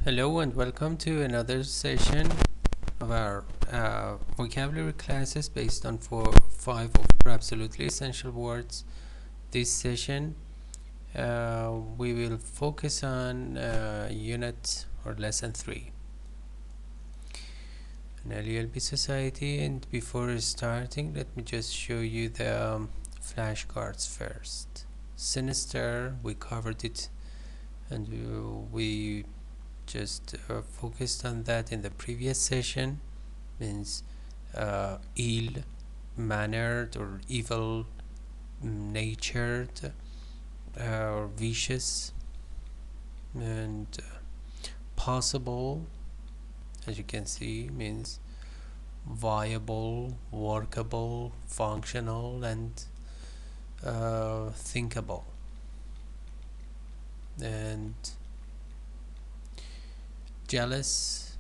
Hello and welcome to another session of our vocabulary classes based on five of absolutely essential words. This session we will focus on unit or lesson 3 in LELB society, and before starting let me just show you the flashcards first. Sinister, we covered it and we just focused on that in the previous session. Means ill mannered or evil natured or vicious, and possible, as you can see, means viable, workable, functional, and thinkable. And jealous,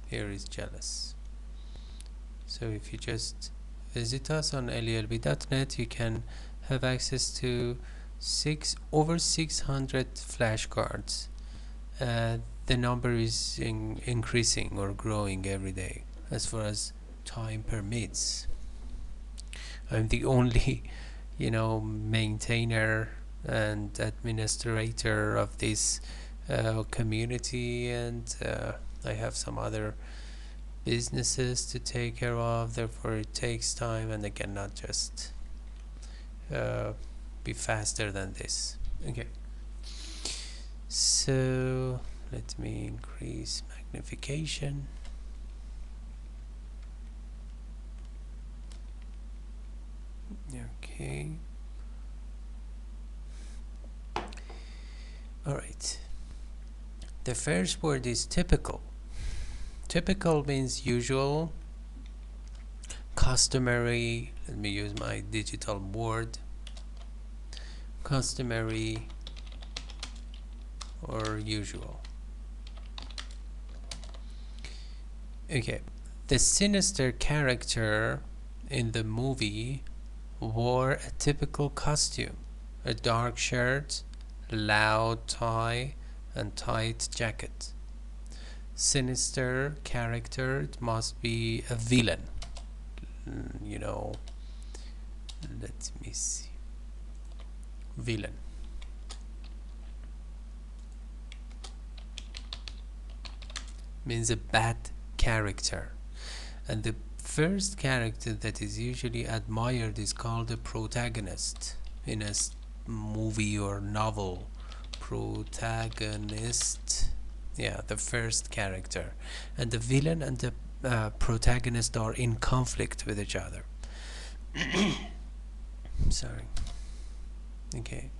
here is jealous. So if you just visit us on lelb.net, you can have access to over 600 flashcards. The number is increasing or growing every day as far as time permits. I'm the only maintainer and administrator of this community, and I have some other businesses to take care of, therefore it takes time and I cannot just be faster than this. Okay, so let me increase magnification. Okay, alright. The first word is typical. Typical means usual, customary. Let me use my digital board. Customary or usual. Okay, the sinister character in the movie wore a typical costume: a dark shirt, loud tie, and tight jacket. Sinister character, it must be a villain. Let me see. Villain means a bad character, and the first character that is usually admired is called a protagonist in a movie or novel. Protagonist, yeah, the first character, and the villain and the protagonist are in conflict with each other. Sorry. Okay,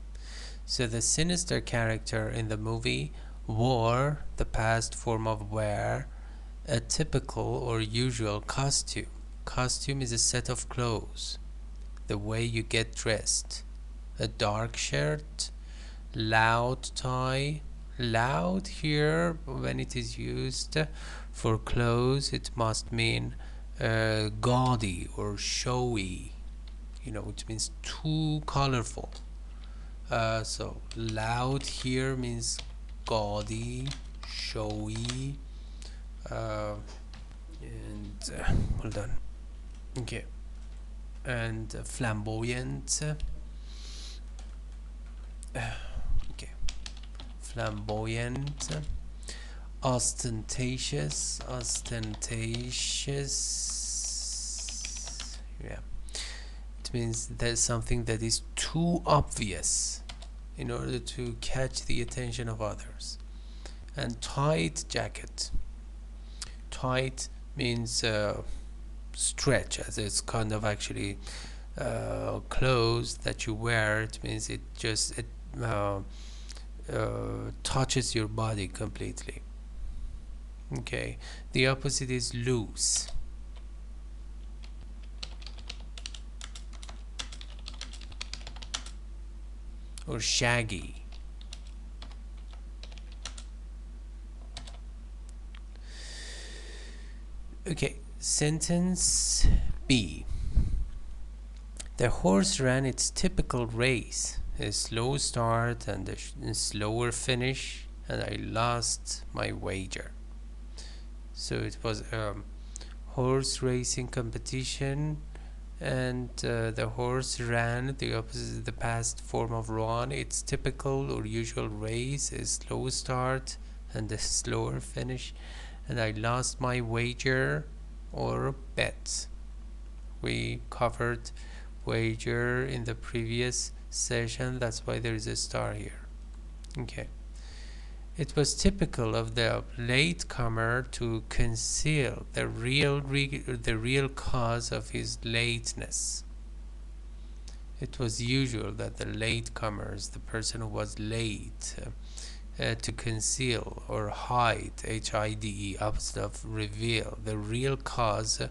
so the sinister character in the movie wore, the past form of wear, a typical or usual costume. Costume is a set of clothes, the way you get dressed. A dark shirt, loud tie. Loud here, when it is used for clothes, it must mean gaudy or showy. It means too colorful. So loud here means gaudy, showy, and hold on. Okay, and flamboyant. Okay, flamboyant, ostentatious, yeah, it means there's something that is too obvious in order to catch the attention of others. And tight jacket, tight means stretch, as it's kind of actually clothes that you wear. It means it just touches your body completely. Okay, the opposite is loose. Or shaggy. Okay, sentence B. The horse ran its typical race. a slow start and a slower finish, and I lost my wager. So it was a horse racing competition, and the horse ran the opposite, the past form of run. Its typical or usual race is slow start and a slower finish, and I lost my wager or bet. We covered wager in the previous session, that's why there is a star here. Okay. It was typical of the latecomer to conceal the real cause of his lateness. It was usual that the latecomers, the person who was late, to conceal or hide, HIDE, opposite of reveal, the real cause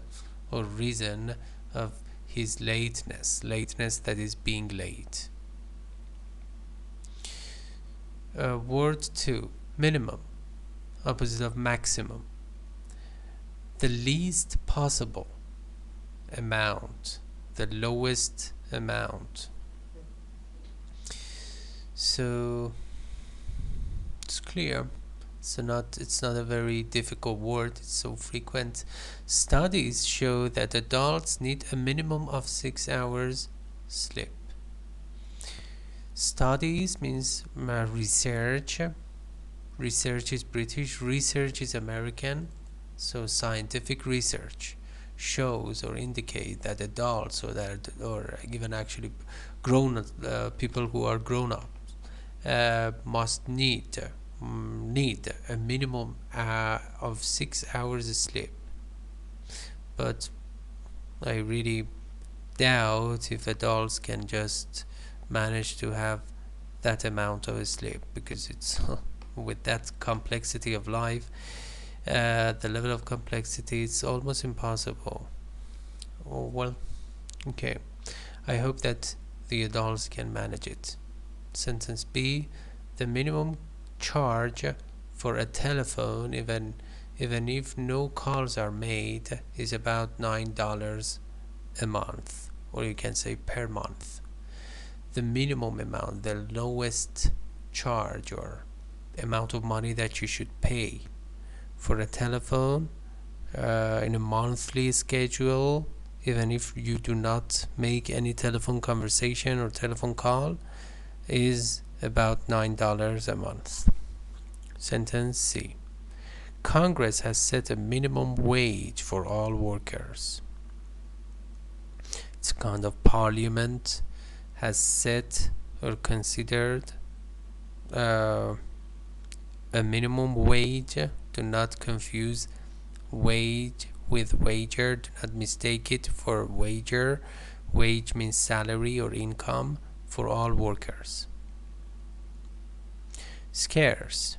or reason of his lateness, that is being late. Word 2, minimum, opposite of maximum. The least possible amount, the lowest amount. So it's clear. It's not a very difficult word. It's so frequent. Studies show that adults need a minimum of 6 hours sleep. Studies means research. Research is British, research is American. So scientific research shows or indicate that adults or even actually grown people who are grown up must need a minimum of 6 hours of sleep. But I really doubt if adults can just manage to have that amount of sleep, because it's with that complexity of life, the level of complexity, it's almost impossible. Oh, well, okay. I hope that the adults can manage it. Sentence B, the minimum charge for a telephone, even if no calls are made, is about $9 a month, or you can say per month. The minimum amount, the lowest charge or amount of money that you should pay for a telephone in a monthly schedule, even if you do not make any telephone conversation or telephone call, is about $9 a month. Sentence C. Congress has set a minimum wage for all workers. It's kind of parliament has set or considered a minimum wage. Do not confuse wage with wager. Do not mistake it for wager. Wage means salary or income for all workers. Scarce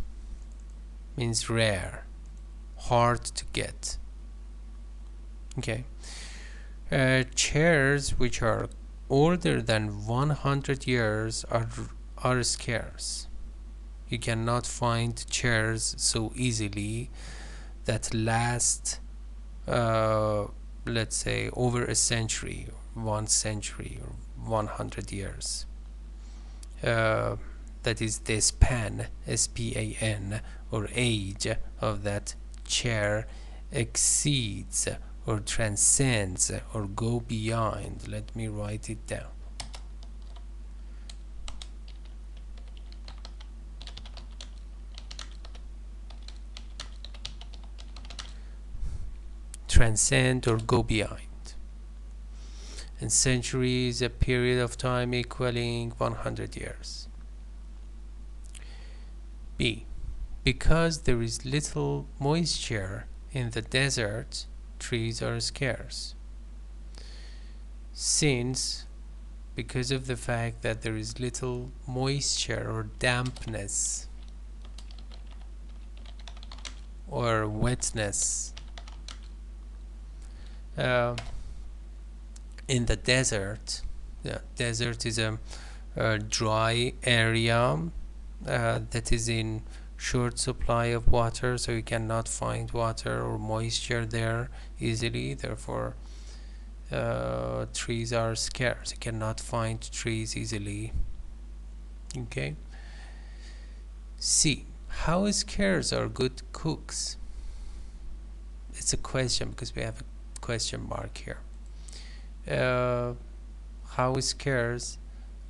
means rare, hard to get. Okay. Chairs which are older than 100 years are scarce. You cannot find chairs so easily that last, let's say, over a century, 1 century, or 100 years. That is the span, SPAN, or age of that chair exceeds or transcends or go beyond. Let me write it down. Transcend or go beyond. And century is a period of time equaling 100 years. B. Because there is little moisture in the desert, trees are scarce. Since, because of the fact that there is little moisture or dampness or wetness in the desert. The desert is a dry area that is in short supply of water, so you cannot find water or moisture there easily. Therefore, trees are scarce. You cannot find trees easily Okay. C. How scarce are good cooks? It's a question because we have a question mark here. How scarce?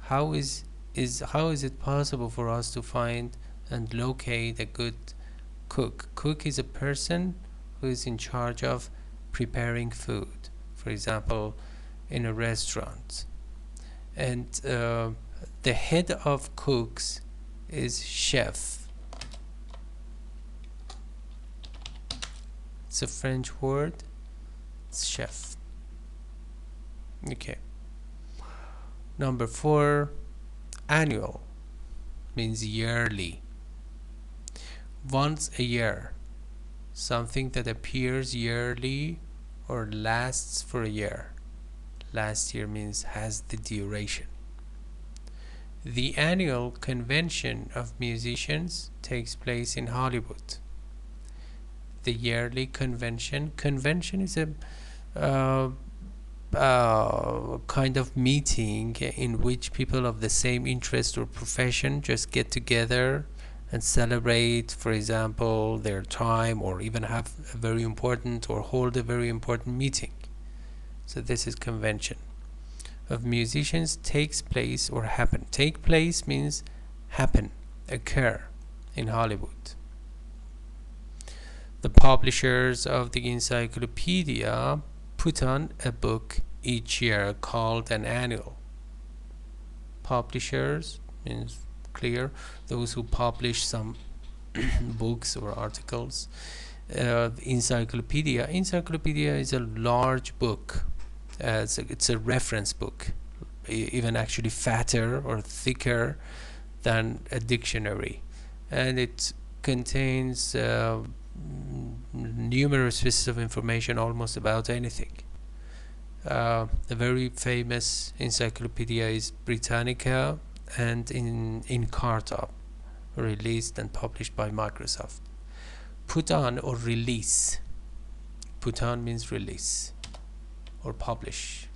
How is it possible for us to find and locate a good cook? Cook is a person who is in charge of preparing food. For example, in a restaurant, and the head of cooks is chef. It's a French word. It's chef. Okay. Number 4, annual means yearly. Once a year, something that appears yearly or lasts for a year. Last year means has the duration. The annual convention of musicians takes place in Hollywood. The yearly convention is a kind of meeting in which people of the same interest or profession just get together and celebrate, for example, their time, or even have a very important or hold a very important meeting. So this is convention of musicians takes place or happen. Take place means happen, occur in Hollywood. The publishers of the encyclopedia put on a book each year called an annual. Publishers means clear, those who publish some books or articles. Encyclopedia is a large book. It's a reference book, even actually fatter or thicker than a dictionary, and it contains numerous pieces of information almost about anything. The very famous encyclopedia is Britannica and in Carta, released and published by Microsoft. Put on or release. Put on means release or publish.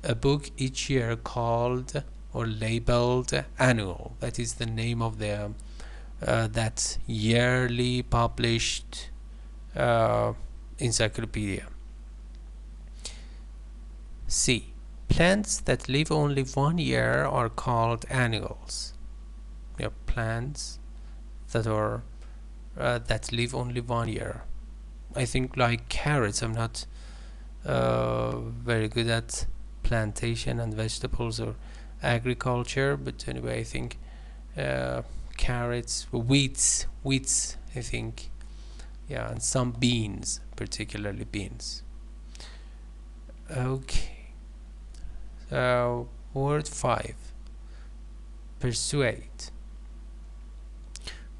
A book each year called or labeled annual. That is the name of the that yearly published encyclopedia. C. Plants that live only 1 year are called annuals. Plants that are that live only 1 year. I think like carrots. I'm not very good at plantation and vegetables or agriculture, but anyway, I think carrots, wheats, I think, yeah, and some beans, particularly beans. Okay. Word 5. Persuade.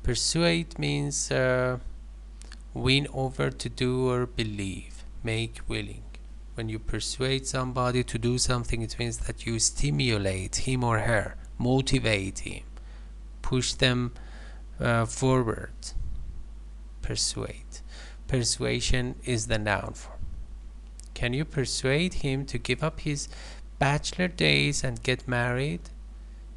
Persuade means win over, to do or believe, make willing. When you persuade somebody to do something, it means that you stimulate him or her, motivate him, push them forward. Persuade. Persuasion is the noun form. Can you persuade him to give up his bachelor days and get married?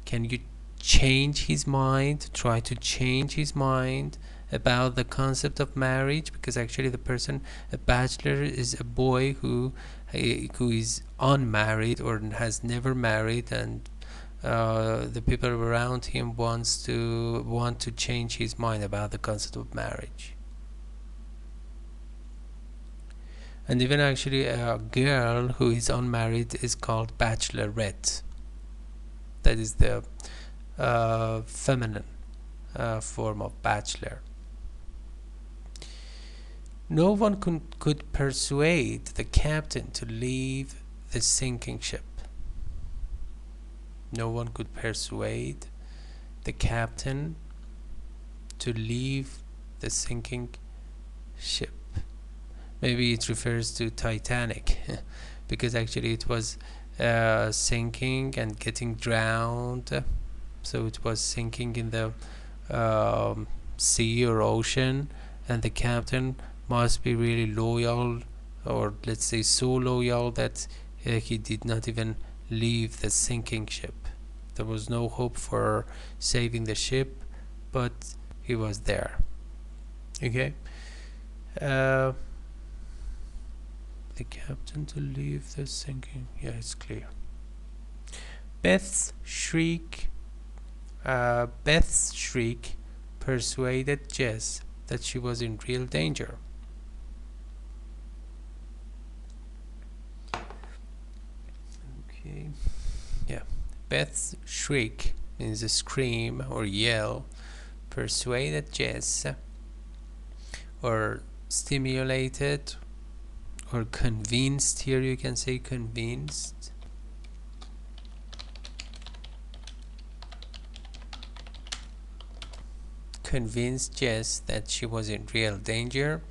Can you change his mind, try to change his mind about the concept of marriage? Because actually the person, a bachelor, is a boy who is unmarried or has never married, and the people around him want to change his mind about the concept of marriage. And even actually a girl who is unmarried is called bachelorette. That is the feminine form of bachelor. No one could persuade the captain to leave the sinking ship. No one could persuade the captain to leave the sinking ship. Maybe it refers to Titanic, because actually it was sinking and getting drowned. So it was sinking in the sea or ocean, and the captain must be really loyal, or let's say so loyal that He did not even leave the sinking ship. There was no hope for saving the ship, but he was there. Okay. The captain to leave the sinking. Yeah, it's clear. Beth's shriek persuaded Jess that she was in real danger. Okay. Yeah. Beth's shriek means a scream or yell, persuaded Jess, or stimulated, or convinced. Here you can say convinced. Convinced Jess that she was in real danger,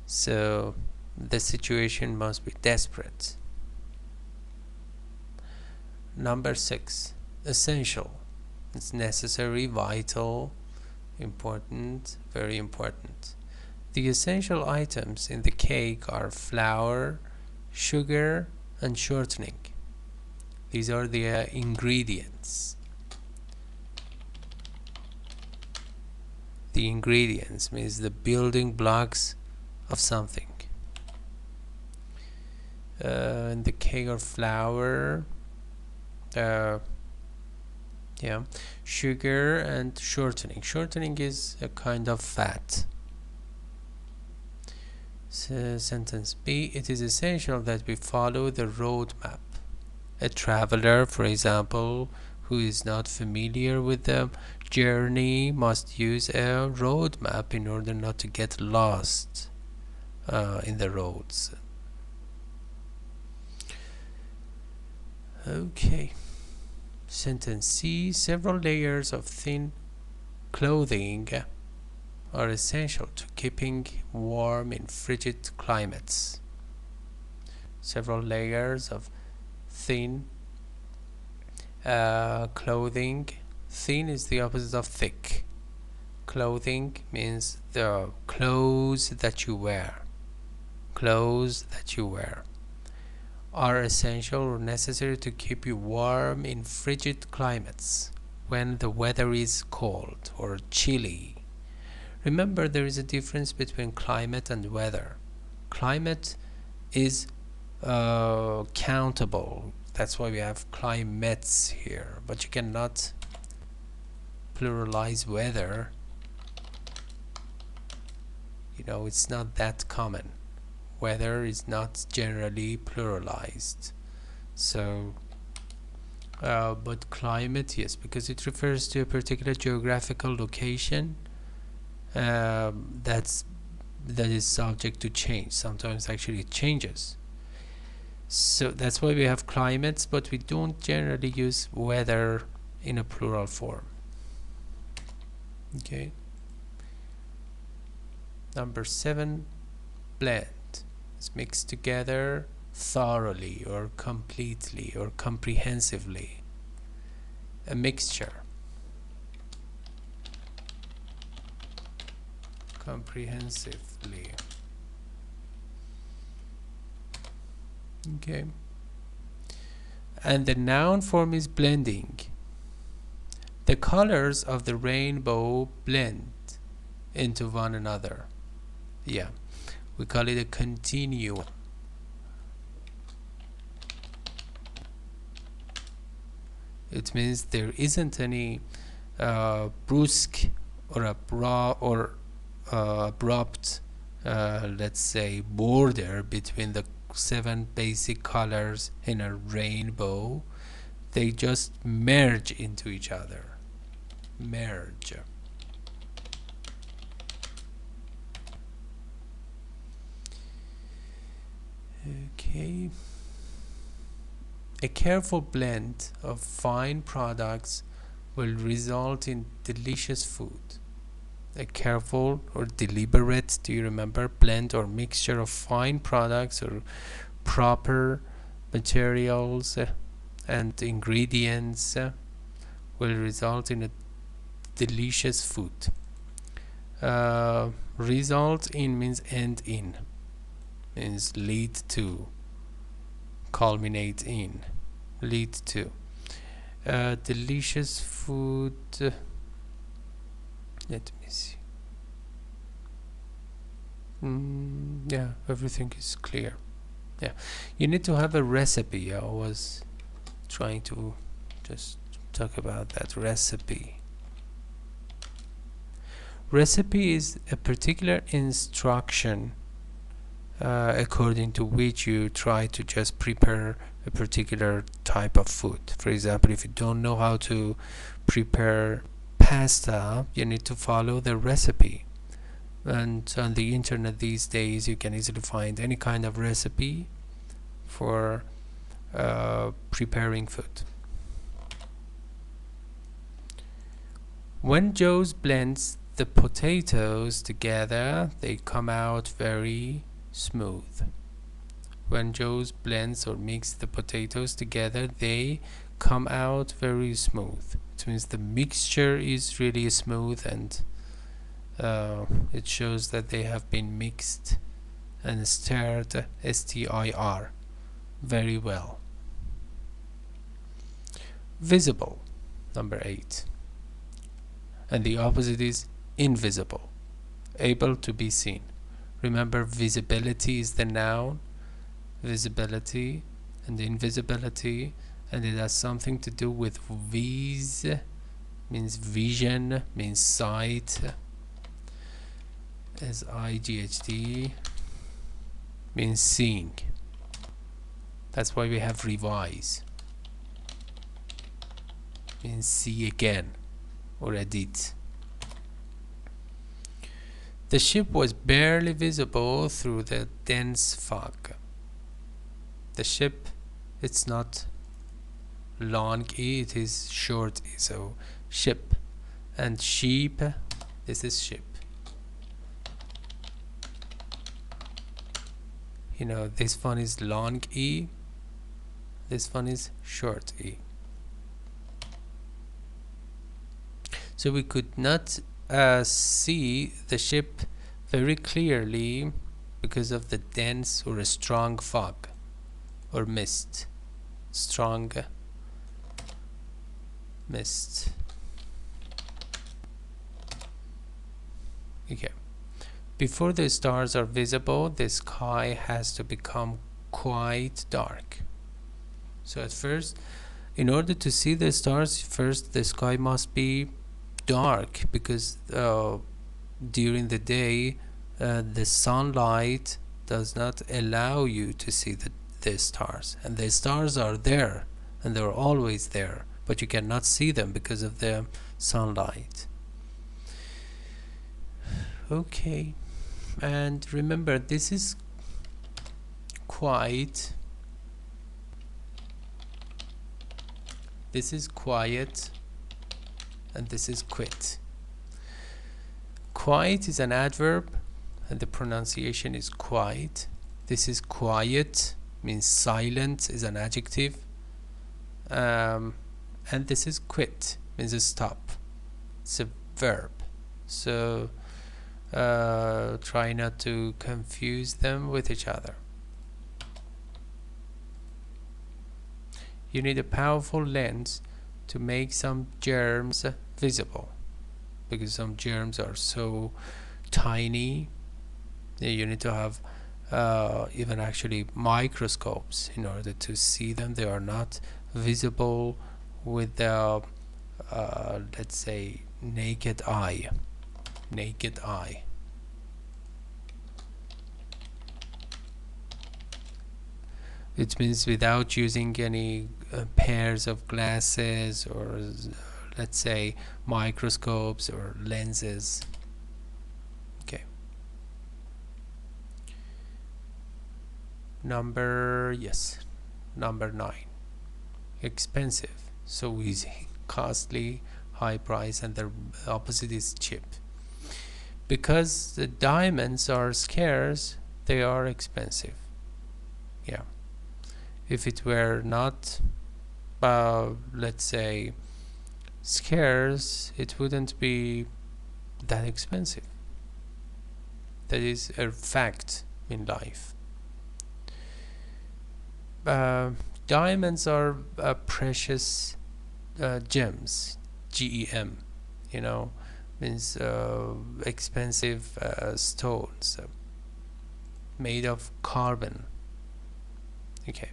so the situation must be desperate. Number 6, essential. It's necessary, vital, important, very important. The essential items in the cake are flour, sugar, and shortening. These are the ingredients. The ingredients means the building blocks of something. In the cake are flour, sugar, and shortening. Shortening is a kind of fat. So, sentence B, it is essential that we follow the roadmap. A traveler, for example, who is not familiar with the journey must use a roadmap in order not to get lost in the roads. Okay. Sentence C, several layers of thin clothing are essential to keeping warm in frigid climates. Several layers of thin clothing. Thin is the opposite of thick. Clothing means the clothes that you wear. Clothes that you wear are essential or necessary to keep you warm in frigid climates when the weather is cold or chilly. Remember, there is a difference between climate and weather. Climate is countable. That's why we have climates here, but you cannot pluralize weather. It's not that common. Weather is not generally pluralized. So but climate, yes, because it refers to a particular geographical location that is subject to change. Sometimes actually it changes. So that's why we have climates, but we don't generally use weather in a plural form. Okay. Number 7, blend. It's mixed together thoroughly or completely or comprehensively. A mixture. Comprehensively. Okay. And the noun form is blending. The colors of the rainbow blend into one another. Yeah, we call it a continuum. It means there isn't any brusque or abrupt, let's say, border between the 7 basic colors in a rainbow. They just merge into each other. Merge. Okay. A careful blend of fine products will result in delicious food. A careful or deliberate, do you remember, blend or mixture of fine products or proper materials and ingredients will result in a delicious food. Result in means end in, means lead to, culminate in, lead to. Delicious food. Let me see. Yeah, everything is clear. Yeah, you need to have a recipe. I was trying to just talk about that recipe. Recipe is a particular instruction according to which you try to just prepare a particular type of food. For example, if you don't know how to prepare pasta, you need to follow the recipe. And on the internet these days you can easily find any kind of recipe for preparing food. When Joe blends the potatoes together, they come out very smooth. When Joe blends or mix the potatoes together, they come out very smooth. It means the mixture is really smooth, and it shows that they have been mixed and stirred, S-T-I-R, very well. Visible, number 8. And the opposite is invisible, able to be seen. Remember, visibility is the noun, visibility and invisibility, and it has something to do with vis, means vision, means sight, S-I-G-H-T, means seeing. That's why we have revise, means see again or edit. The ship was barely visible through the dense fog. The ship, it's not long E, it is short E, so ship. And sheep, this is ship. You know, this one is long E, this one is short E. So we could not see the ship very clearly because of the dense or a strong fog or mist. Strong mist. Okay. Before the stars are visible, the sky has to become quite dark. So at first, in order to see the stars, first the sky must be dark, because during the day the sunlight does not allow you to see the stars, and the stars are there and they're always there, but you cannot see them because of the sunlight. Okay, and remember, this is quiet, this is quiet, and this is quit. Quiet is an adverb and the pronunciation is quiet. This is quiet, means silent, is an adjective. And this is quit, means a stop. It's a verb. So try not to confuse them with each other. You need a powerful lens to make some germs visible, because some germs are so tiny. You need to have even actually microscopes in order to see them. They are not visible with the let's say naked eye. Naked eye. It means without using any pairs of glasses or let's say microscopes or lenses. Okay. Number 9. Expensive, so easy. Costly, high price, and the opposite is cheap. Because the diamonds are scarce, they are expensive. Yeah. If it were not let's say scarce, it wouldn't be that expensive. That is a fact in life. uh, diamonds are precious gems, GEM, you know, means expensive stones made of carbon. Okay.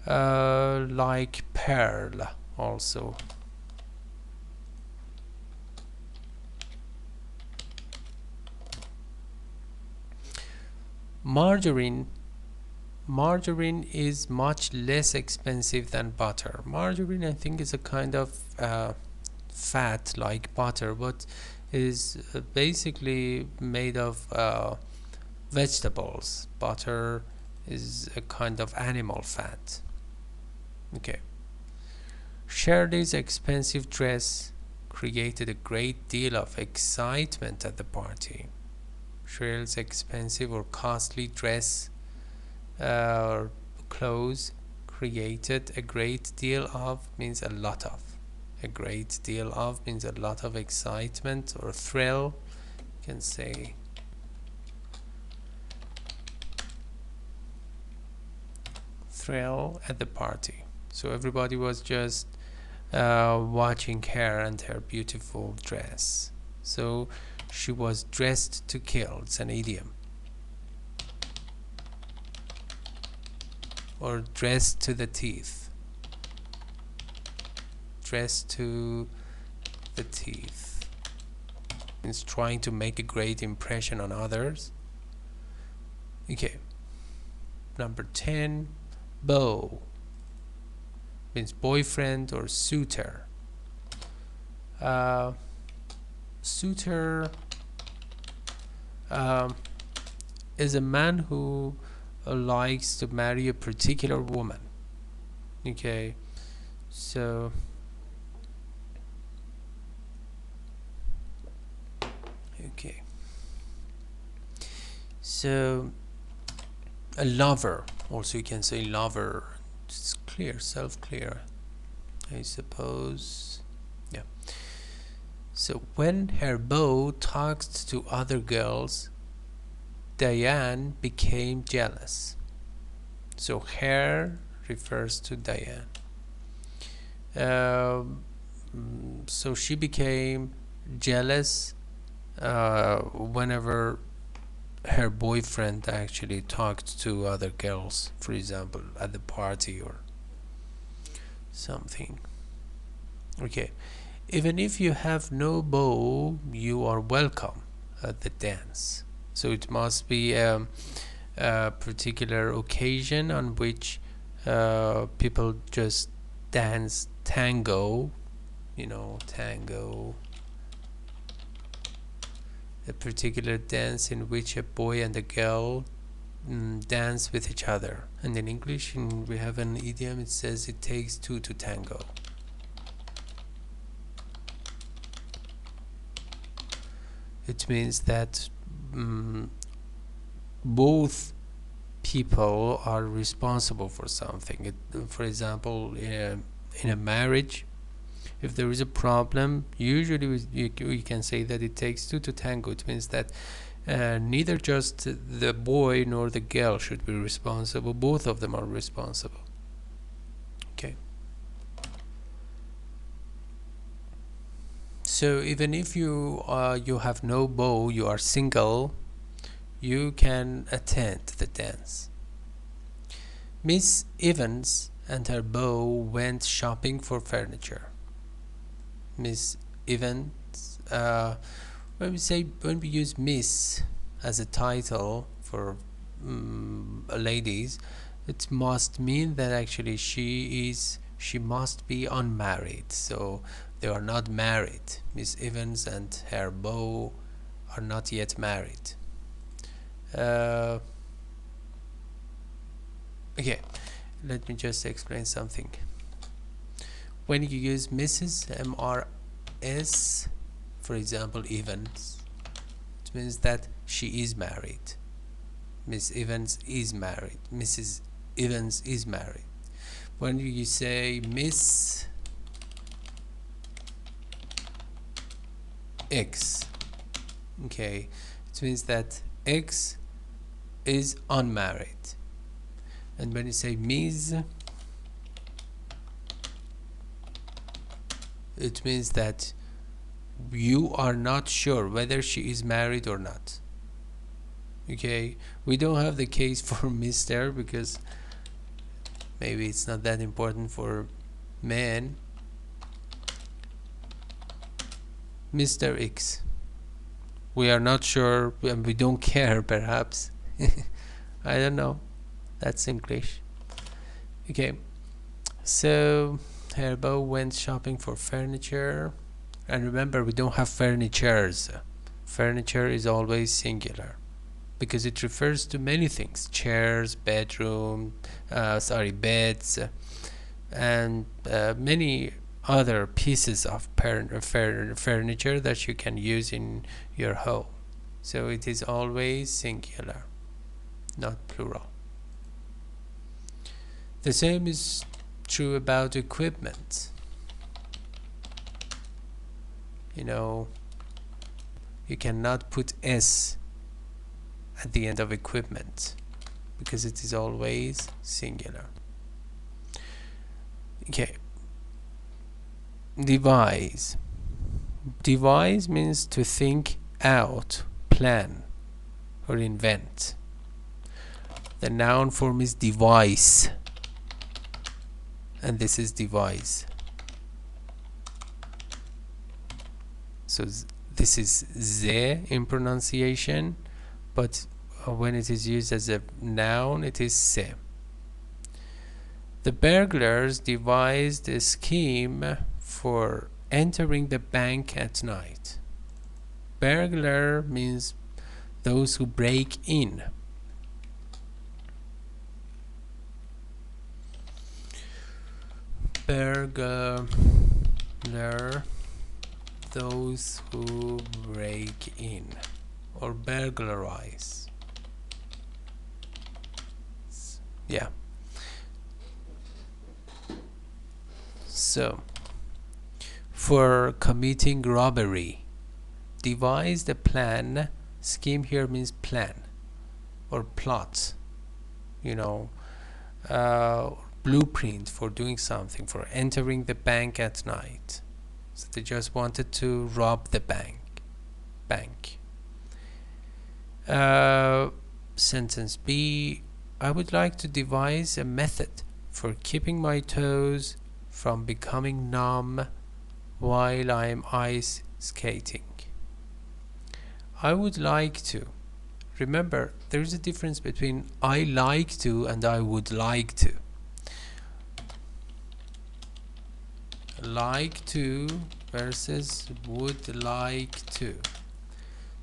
Like pearl also. Margarine is much less expensive than butter. Margarine, I think, is a kind of fat like butter, but is basically made of vegetables. Butter is a kind of animal fat. Okay. Shirley's expensive dress created a great deal of excitement at the party. Shirley's expensive or costly dress or clothes created a great deal of means a lot of. A great deal of means a lot of excitement or thrill. You can say thrill at the party. So everybody was just watching her and her beautiful dress. So she was dressed to kill. It's an idiom. Or dressed to the teeth. Dressed to the teeth means trying to make a great impression on others. Okay. Number 10, beau means boyfriend or suitor. Suitor is a man who likes to marry a particular woman. Okay, so a lover, also you can say lover. It's clear, self-clear, I suppose. Yeah. So when her beau talked to other girls, Diane became jealous. So her refers to Diane. So she became jealous whenever her boyfriend actually talked to other girls, for example, at the party or something. Okay. Even if you have no beau, you are welcome at the dance. So it must be a particular occasion on which people just dance tango, you know, tango, a particular dance in which a boy and a girl dance with each other. And in English, we have an idiom, it says it takes two to tango. It means that both people are responsible for something. For example, in a marriage, if there is a problem, usually we can say that it takes two to tango. It means that neither just the boy nor the girl should be responsible. Both of them are responsible. Okay. So even if you have no beau, you are single, you can attend the dance. Miss Evans and her beau went shopping for furniture. Miss Evans, when we use Miss as a title for ladies, it must mean that actually she must be unmarried. So they are not married. Miss Evans and her beau are not yet married. Okay, let me just explain something. When you use Mrs. M-R-S, for example, Evans, it means that she is married. Miss Evans is married. Mrs. Evans is married. When you say Miss X, okay, it means that X is unmarried. And when you say Ms, it means that you are not sure whether she is married or not. Okay, we don't have the case for Mr. because maybe it's not that important for men. Mr. X, we are not sure and we don't care, perhaps. I don't know, that's English. Okay, so Herbo went shopping for furniture, and remember, we don't have furnitures. Furniture is always singular because it refers to many things: chairs, bedroom, beds, and many other pieces of furniture that you can use in your home. So it is always singular, not plural. The same is true about equipment. You know, you cannot put S at the end of equipment because it is always singular. Okay. Devise. Devise means to think out, plan, or invent. The noun form is device, and this is devise. So this is Z in pronunciation, but when it is used as a noun, it is se. The burglars devised a scheme for entering the bank at night. Burglar means those who break in. Burglar, those who break in or burglarize. Yeah. So, for committing robbery, devise the plan. Scheme here means plan or plot, you know, blueprint for doing something, for entering the bank at night. So they just wanted to rob the bank. Sentence B, I would like to devise a method for keeping my toes from becoming numb while I'm ice skating. I would like to. Remember, there is a difference between I like to and I would like to. Like to versus would like to.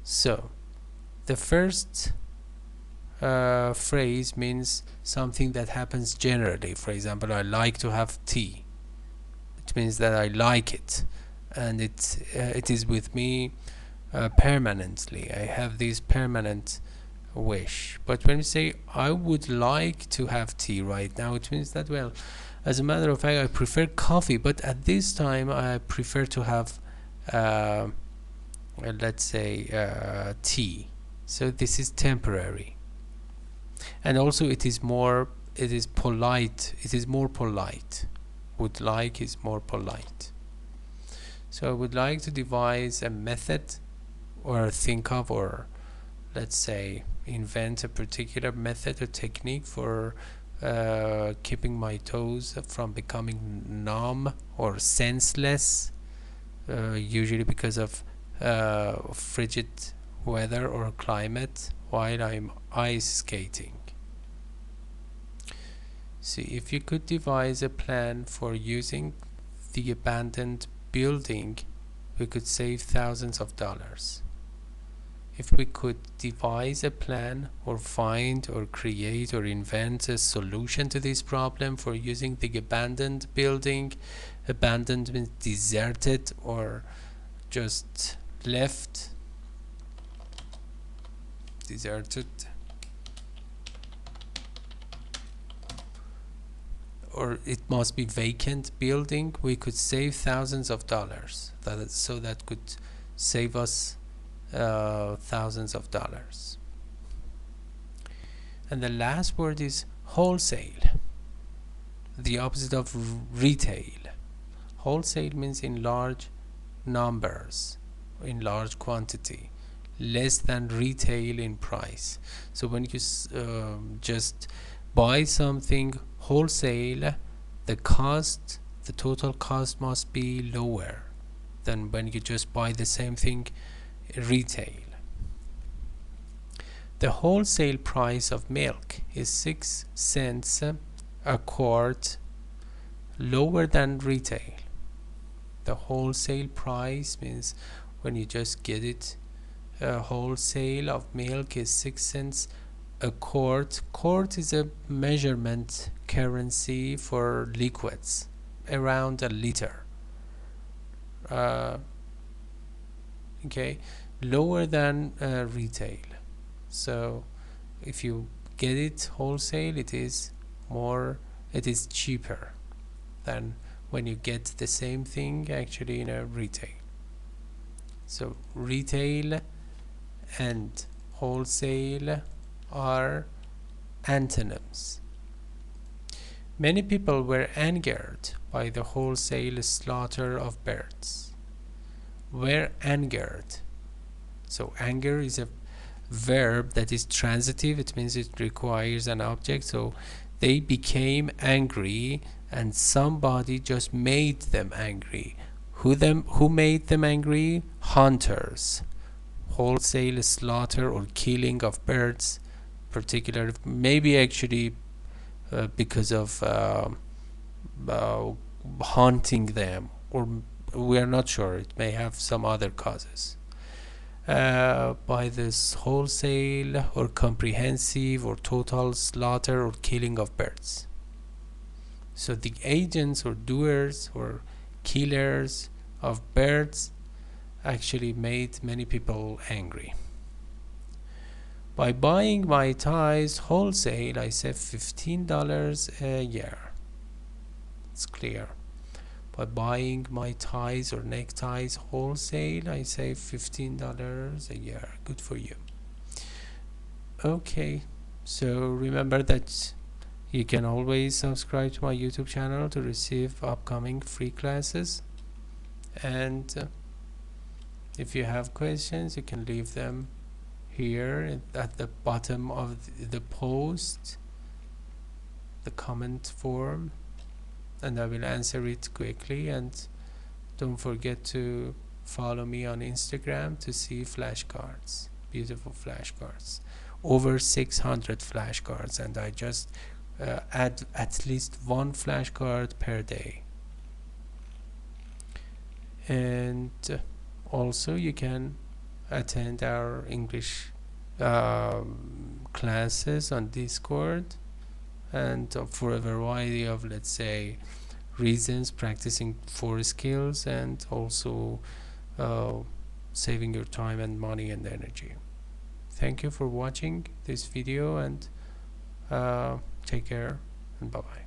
So, the first phrase means something that happens generally. For example, I like to have tea. It means that I like it, and it is with me permanently. I have this permanent wish. But when we say I would like to have tea right now, it means that, well, as a matter of fact, I prefer coffee, but at this time I prefer to have let's say tea. So this is temporary, and also it is more polite. Would like is more polite. So I would like to devise a method, or think of, or let's say invent a particular method or technique for keeping my toes from becoming numb or senseless, usually because of frigid weather or climate while I'm ice skating. See, if you could devise a plan for using the abandoned building, we could save thousands of dollars. If we could devise a plan or find or create or invent a solution to this problem for using the abandoned building, abandoned means deserted or just left, deserted, or it must be vacant building, we could save thousands of dollars. So that could save us thousands of dollars. And the last word is Wholesale, the opposite of retail. Wholesale means in large numbers, in large quantity, less than retail in price. So when you just buy something wholesale, the total cost must be lower than when you just buy the same thing retail. The wholesale price of milk is 6 cents a quart lower than retail. The wholesale price means when you just get it, wholesale of milk is 6 cents a quart. Quart is a measurement currency for liquids, around a liter. Okay, lower than retail. So if you get it wholesale, it is cheaper than when you get the same thing actually in a retail. So retail and wholesale are antonyms. Many people were angered by the wholesale slaughter of birds. Were angered. So anger is a verb that is transitive. It means it requires an object. So they became angry and somebody just made them angry. Who made them angry? Hunters. Wholesale slaughter or killing of birds, particular, maybe actually because of hunting them, or we are not sure, it may have some other causes. By this wholesale or comprehensive or total slaughter or killing of birds. So the agents or doers or killers of birds actually made many people angry. By buying my ties wholesale, I save $15 a year. It's clear. By buying my ties or neckties wholesale, I save $15 a year. Good for you. Okay, so remember that you can always subscribe to my YouTube channel to receive upcoming free classes. And if you have questions, you can leave them here at the bottom of the post, the comment form, and I will answer it quickly. And don't forget to follow me on Instagram to see flashcards, beautiful flashcards, over 600 flashcards, and I just add at least one flashcard per day. And also you can attend our English classes on Discord, and for a variety of, let's say, reasons, practicing 4 skills, and also saving your time and money and energy. Thank you for watching this video, and take care, and bye bye.